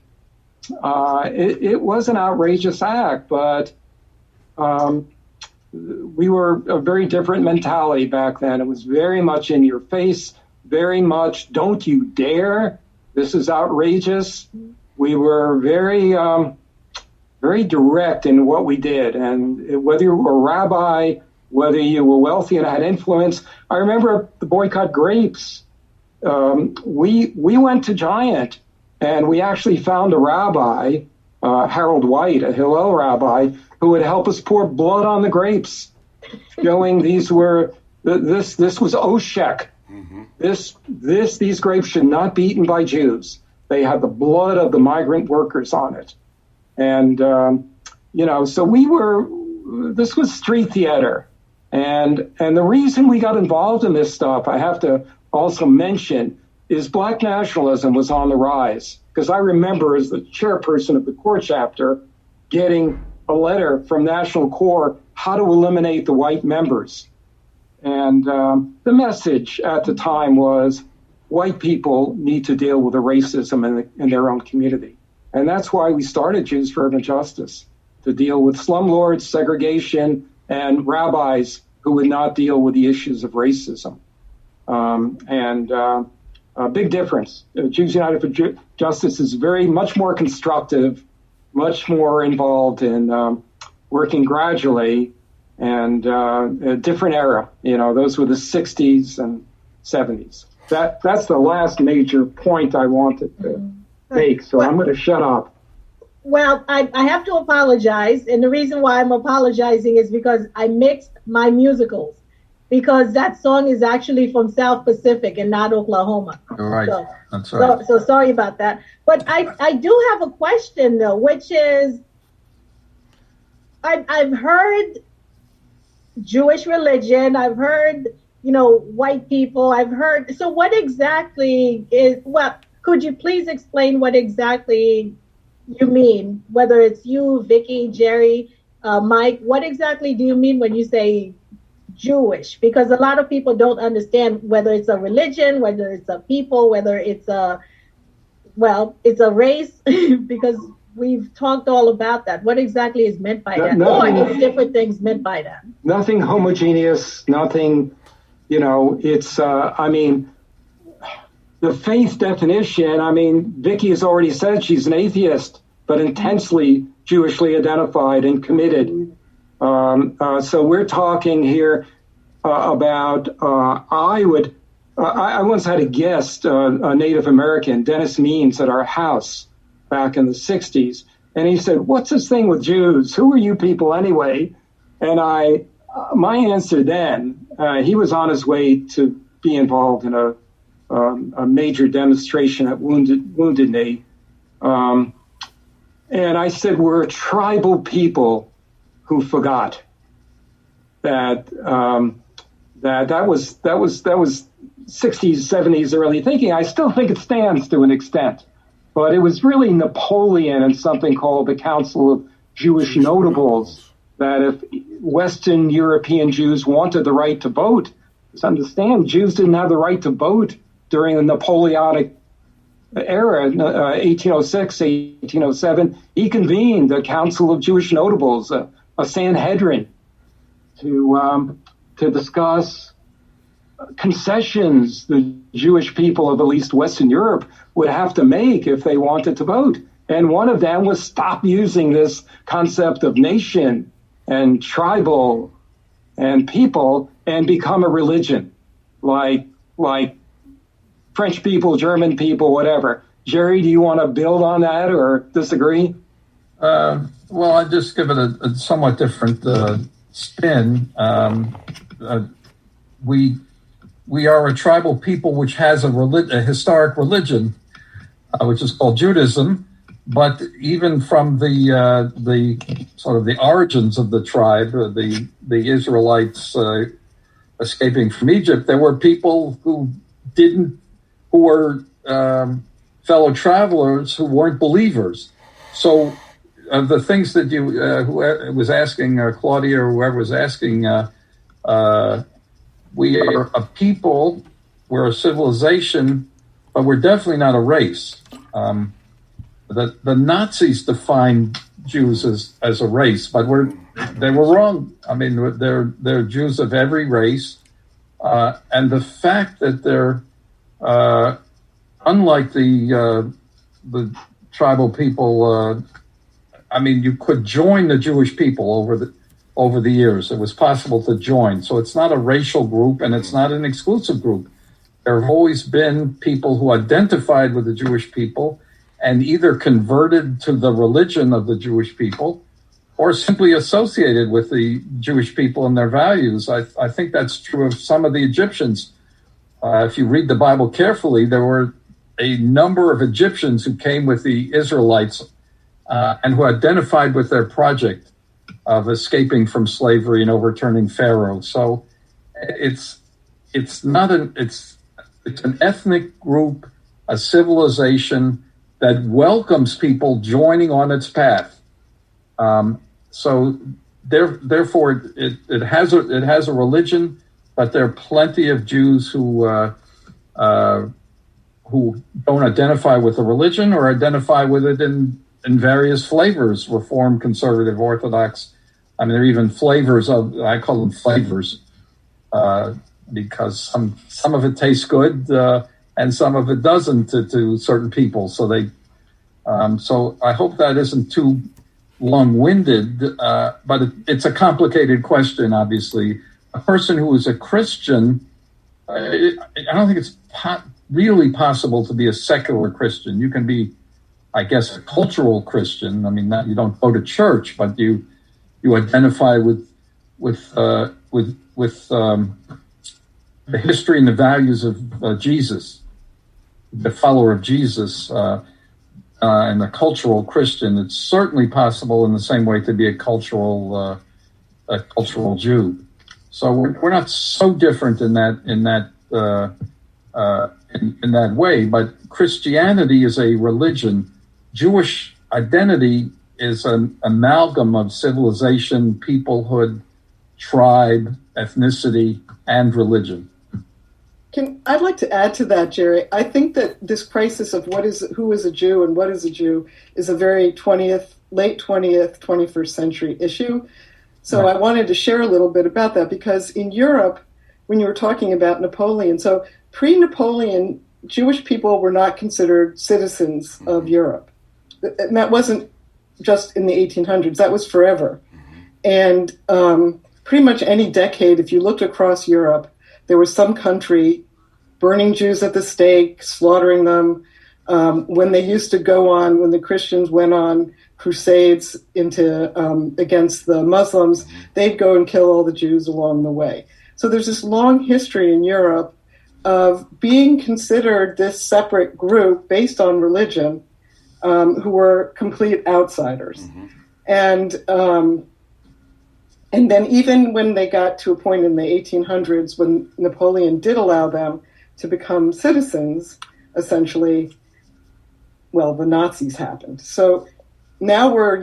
D: It was an outrageous act, but we were a very different mentality back then. It was very much in your face, very much, don't you dare, this is outrageous. We were very, very direct in what we did. And whether you were a rabbi, whether you were wealthy and had influence, I remember the boycott grapes. We went to Giant, and we actually found a rabbi, Harold White, a Hillel rabbi, who would help us pour blood on the grapes, showing this was Oshek. Mm-hmm. These grapes should not be eaten by Jews. They had the blood of the migrant workers on it. And, so this was street theater. And the reason we got involved in this stuff, I have to also mention, is black nationalism was on the rise. Because I remember, as the chairperson of the core chapter, getting a letter from National Core how to eliminate the white members. And the message at the time was white people need to deal with the racism in their own community. And that's why we started Jews for Urban Justice, to deal with slumlords, segregation, and rabbis who would not deal with the issues of racism. A big difference. Jews United for Justice is much more constructive, much more involved in working gradually, and a different era. Those were the 60s and 70s. That's the last major point I wanted to make, so I'm going to shut up.
B: Well, I have to apologize. And the reason why I'm apologizing is because I mixed my musicals. Because that song is actually from South Pacific and not Oklahoma.
G: All right.
B: So,
G: That's right.
B: So sorry about that. But I do have a question, though, which is I've heard Jewish religion. I've heard, white people. I've heard. So what exactly could you please explain what exactly you mean? Whether it's you, Vicky, Jerry, Mike, what exactly do you mean when you say Jewish? Because a lot of people don't understand whether it's a religion, whether it's a people, whether it's it's a race, because we've talked all about that. What exactly is meant by that? Or is different things meant by that?
D: Nothing homogeneous, nothing, it's, the faith definition, Vicky has already said she's an atheist, but intensely Jewishly identified and committed. So we're talking here about, I once had a guest, a Native American, Dennis Means, at our house back in the 60s. And he said, "What's this thing with Jews? Who are you people anyway?" And my answer then, he was on his way to be involved in a major demonstration at Wounded Knee. And I said, "We're a tribal people who forgot that that was 60s, 70s early thinking." I still think it stands to an extent, but it was really Napoleon and something called the Council of Jewish Notables, that if Western European Jews wanted the right to vote, just understand, Jews didn't have the right to vote during the Napoleonic era, 1806, 1807. He convened the Council of Jewish Notables, a Sanhedrin, to discuss concessions the Jewish people of at least Western Europe would have to make if they wanted to vote. And one of them was stop using this concept of nation and tribal and people and become a religion, like French people, German people, whatever. Jerry, do you want to build on that or disagree?
G: Well, I'd just give it a somewhat different spin. We are a tribal people which has a historic religion, which is called Judaism. But even from the sort of the origins of the tribe, the Israelites escaping from Egypt, there were people who were fellow travelers who weren't believers. So the things that whoever was asking, Claudia or whoever was asking, we are a people, we're a civilization, but we're definitely not a race. The Nazis defined Jews as a race, but they were wrong. I mean, they're Jews of every race, and the fact that they're unlike the tribal people. I mean, you could join the Jewish people over the years. It was possible to join, so it's not a racial group and it's not an exclusive group. There have always been people who identified with the Jewish people and either converted to the religion of the Jewish people or simply associated with the Jewish people and their values. I think that's true of some of the Egyptians. If you read the Bible carefully, there were a number of Egyptians who came with the Israelites and who identified with their project of escaping from slavery and overturning Pharaoh. So it's an ethnic group, a civilization that welcomes people joining on its path. So therefore, it has a religion, but there are plenty of Jews who don't identify with the religion or identify with it in various flavors: Reform, Conservative, Orthodox. I mean, there are even flavors I call them flavors, because some of it tastes good and some of it doesn't to certain people. So so I hope that isn't too long-winded, but it's a complicated question, obviously. A person who is a Christian, I don't think it's really possible to be a secular Christian. You can be I guess, a cultural Christian. I mean, not, you don't go to church, but you identify with the history and the values of Jesus, the follower of Jesus, and a cultural Christian. It's certainly possible in the same way to be a cultural Jew. So we're not so different in that way. But Christianity is a religion. Jewish identity is an amalgam of civilization, peoplehood, tribe, ethnicity, and religion.
F: I'd like to add to that, Jerry. I think that this crisis of who is a Jew and what is a Jew is a very late 20th, 21st century issue. So right. I wanted to share a little bit about that because in Europe, when you were talking about Napoleon, so pre-Napoleon, Jewish people were not considered citizens of Europe. And that wasn't just in the 1800s, that was forever. And pretty much any decade, if you looked across Europe, there was some country burning Jews at the stake, slaughtering them. When the Christians went on crusades against the Muslims, they'd go and kill all the Jews along the way. So there's this long history in Europe of being considered this separate group based on religion, who were complete outsiders. And then even when they got to a point in the 1800s when Napoleon did allow them to become citizens, essentially, well, the Nazis happened. So now we're,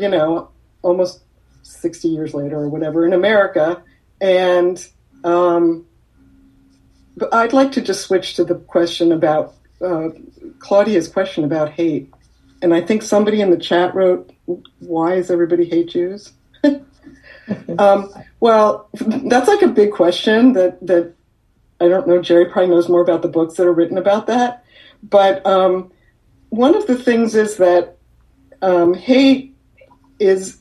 F: almost 60 years later or whatever in America. And but I'd like to just switch to the question about Claudia's question about hate. And I think somebody in the chat wrote, why does everybody hate Jews? Well, that's like a big question that I don't know. Jerry probably knows more about the books that are written about that. But one of the things is that hate is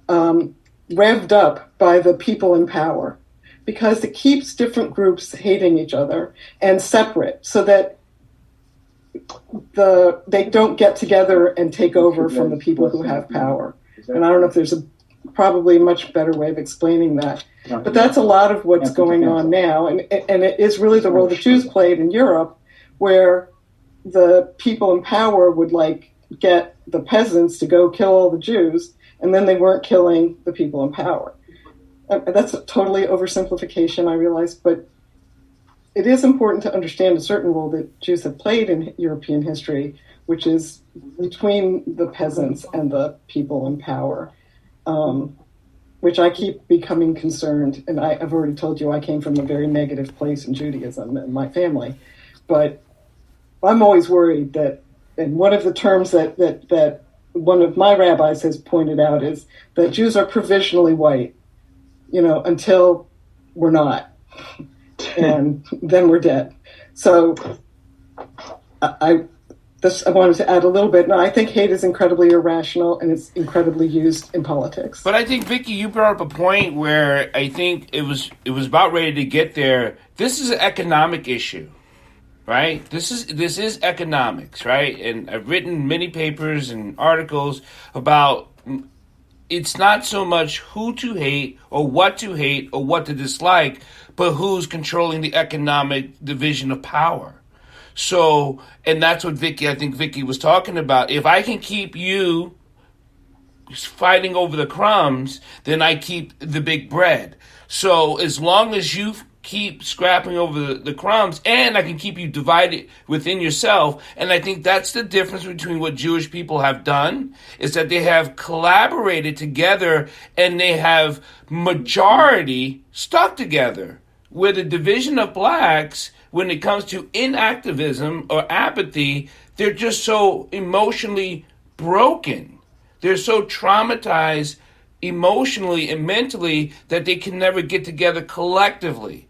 F: revved up by the people in power because it keeps different groups hating each other and separate so that they don't get together and take over from the people who have power. And I don't know if there's probably a much better way of explaining that. But that's a lot of what's going on now. And it is really the role the Jews played in Europe, where the people in power would get the peasants to go kill all the Jews, and then they weren't killing the people in power. That's a totally oversimplification, I realize, but it is important to understand a certain role that Jews have played in European history, which is between the peasants and the people in power. Which I keep becoming concerned, and I've already told you I came from a very negative place in Judaism and my family, but I'm always worried that, and one of the terms that one of my rabbis has pointed out is that Jews are provisionally white, until we're not, and then we're dead. So I wanted to add a little bit. No, I think hate is incredibly irrational and it's incredibly used in politics.
A: But I think, Vicky, you brought up a point where I think it was about ready to get there. This is an economic issue, right? This is economics, right? And I've written many papers and articles about it's not so much who to hate or what to dislike, but who's controlling the economic division of power. So, and that's what I think Vicky was talking about. If I can keep you fighting over the crumbs, then I keep the big bread. So as long as you keep scrapping over the crumbs, and I can keep you divided within yourself, and I think that's the difference between what Jewish people have done, is that they have collaborated together and they have majority stuck together. Where the division of blacks, when it comes to inactivism or apathy, they're just so emotionally broken. They're so traumatized emotionally and mentally that they can never get together collectively.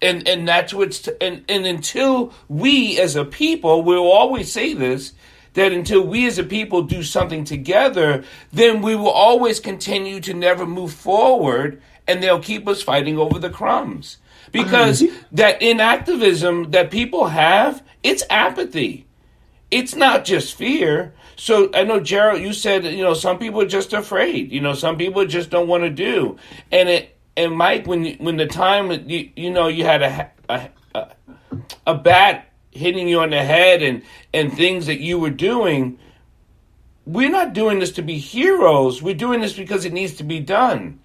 A: And that's what's and until we as a people, we'll always say this, that until we as a people do something together, then we will always continue to never move forward, and they'll keep us fighting over the crumbs. Because that inactivism that people have, it's apathy. it's not just fear. So I know, Gerald, you said, some people are just afraid. Some people just don't want to do. And Mike, when the time, you had a bat hitting you on the head and things that you were doing, we're not doing this to be heroes. We're doing this because it needs to be done.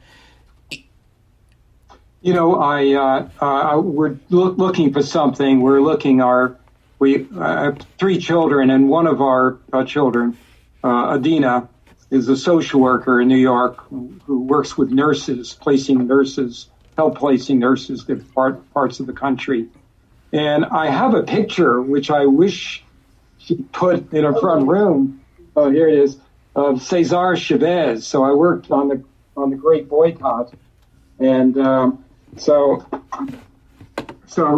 D: We're looking for something. We have 3 children, and one of our children, Adina, is a social worker in New York who works with nurses, help placing nurses in parts of the country. And I have a picture, which I wish she put in her front room. Oh, here it is, of Cesar Chavez. So I worked on the Great Boycott. And so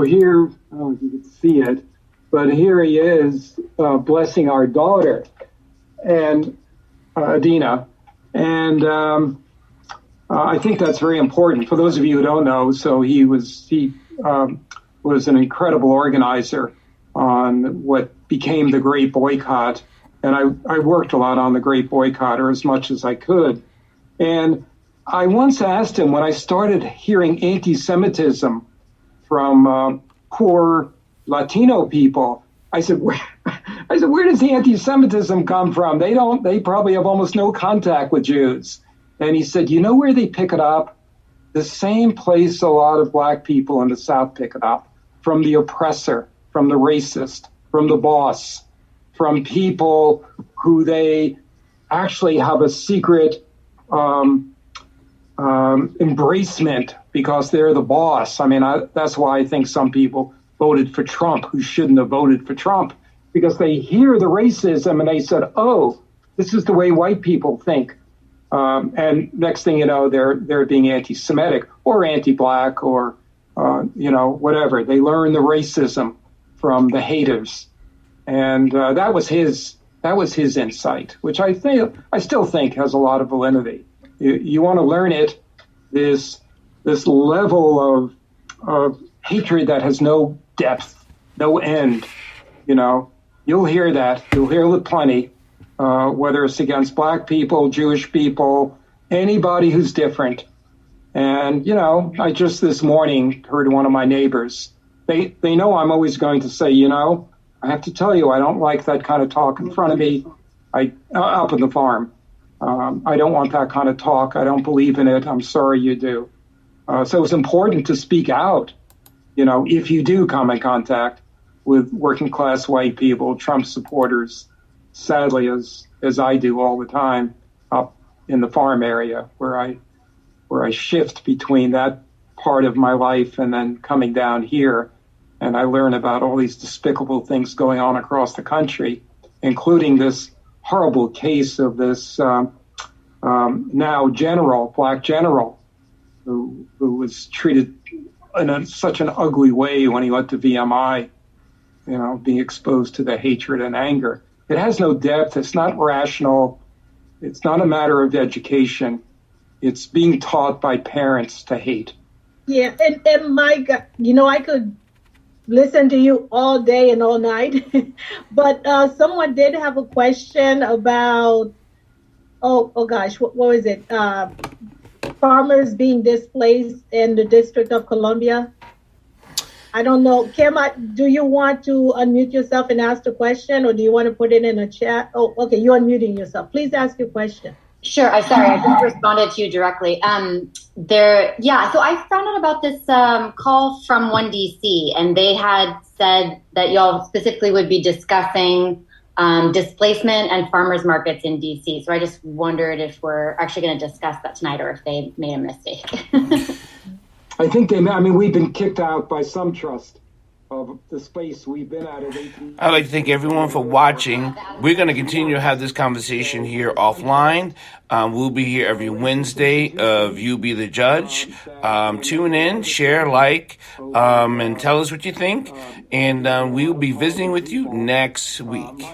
D: here, I don't know if you can see it, but here he is blessing our daughter, and Adina. And I think that's very important. For those of you who don't know, so he was an incredible organizer on what became the Great Boycott. And I worked a lot on the Great Boycott, or as much as I could. And I once asked him, when I started hearing anti-Semitism from poor Latino people, I said, where does the anti-Semitism come from? They probably have almost no contact with Jews. And he said, you know where they pick it up? The same place a lot of black people in the South pick it up, from the oppressor, from the racist, from the boss, from people who they actually have a secret embracement because they're the boss. I mean, that's why I think some people voted for Trump who shouldn't have voted for Trump, because they hear the racism and they said, oh, this is the way white people think. And next thing you know, they're being anti-Semitic or anti-black or, whatever. They learn the racism from the haters. And that was his insight, which I still think has a lot of validity. You want to learn it, this level of hatred that has no depth, no end. You'll hear that. You'll hear it plenty, whether it's against black people, Jewish people, anybody who's different. And, I just this morning heard one of my neighbors. They know I'm always going to say, I have to tell you, I don't like that kind of talk in front of me. Up in the farm. I don't want that kind of talk. I don't believe in it. I'm sorry you do. So it's important to speak out, if you do come in contact with working class white people, Trump supporters, sadly, as I do all the time up in the farm area where I shift between that part of my life and then coming down here. And I learn about all these despicable things going on across the country, including this horrible case of this now black general, who was treated in such an ugly way when he went to VMI, being exposed to the hatred and anger. It has no depth. It's not rational. It's not a matter of education. It's being taught by parents to hate.
B: Yeah, and Mike, I could listen to you all day and all night, but someone did have a question about, oh gosh, what was it? Farmers being displaced in the District of Columbia. I don't know. Kim, do you want to unmute yourself and ask the question, or do you want to put it in a chat? Oh, okay, you're unmuting yourself. Please ask your question.
I: Sure. I'm sorry. I just responded to you directly. So I found out about this call from One DC, and they had said that y'all specifically would be discussing displacement and farmers markets in DC. So I just wondered if we're actually going to discuss that tonight, or if they made a mistake.
D: I think we've been kicked out by some trust of the space we've been at.
A: I'd like to thank everyone for watching. We're going to continue to have this conversation here offline. We'll be here every Wednesday of You Be the Judge. Tune in, share, like, and tell us what you think. And we will be visiting with you next week.